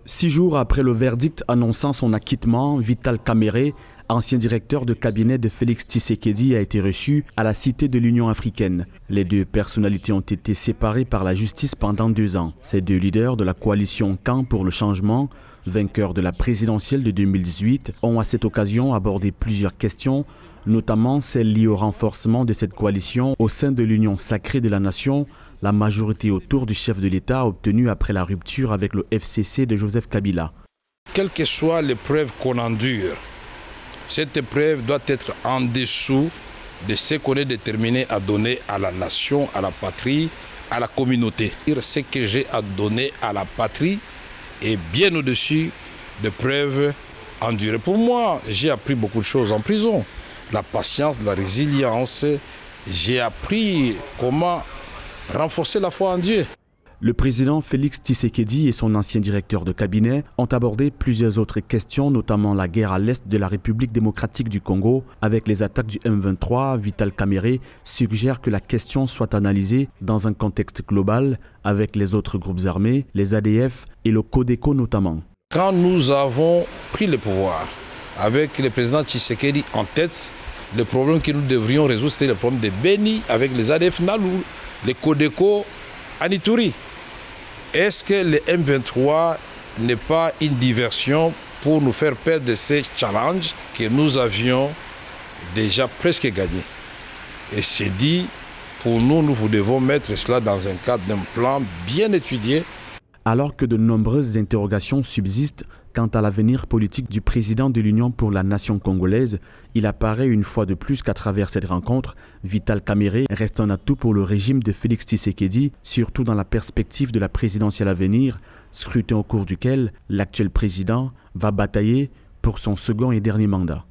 6 jours après le verdict annonçant son acquittement, Vital Kamerhe, ancien directeur de cabinet de Félix Tshisekedi, a été reçu à la Cité de l'Union africaine. Les deux personnalités ont été séparées par la justice pendant 2 ans. Ces deux leaders de la coalition Camp pour le changement, vainqueurs de la présidentielle de 2018, ont à cette occasion abordé plusieurs questions, notamment celles liées au renforcement de cette coalition au sein de l'Union sacrée de la nation, la majorité autour du chef de l'État obtenue après la rupture avec le FCC de Joseph Kabila. Quelle que soit l'épreuve qu'on endure, cette épreuve doit être en dessous de ce qu'on est déterminé à donner à la nation, à la patrie, à la communauté. Ce que j'ai à donner à la patrie est bien au-dessus de preuves endurées. Pour moi, j'ai appris beaucoup de choses en prison. La patience, la résilience. J'ai appris comment renforcer la foi en Dieu. Le président Félix Tshisekedi et son ancien directeur de cabinet ont abordé plusieurs autres questions, notamment la guerre à l'est de la République démocratique du Congo. Avec les attaques du M23, Vital Kamerhe suggère que la question soit analysée dans un contexte global avec les autres groupes armés, les ADF et le Codeco notamment. Quand nous avons pris le pouvoir, avec le président Tshisekedi en tête, le problème que nous devrions résoudre, c'était le problème de Beni avec les ADF Nalou, les Codeco à Ituri. Est-ce que le M23 n'est pas une diversion pour nous faire perdre de ces challenges que nous avions déjà presque gagnés? Et c'est dit, pour nous, nous devons mettre cela dans un cadre d'un plan bien étudié. Alors que de nombreuses interrogations subsistent quant à l'avenir politique du président de l'Union pour la nation congolaise, il apparaît une fois de plus qu'à travers cette rencontre, Vital Kamerhe reste un atout pour le régime de Félix Tshisekedi, surtout dans la perspective de la présidentielle à venir, scrutin au cours duquel l'actuel président va batailler pour son second et dernier mandat.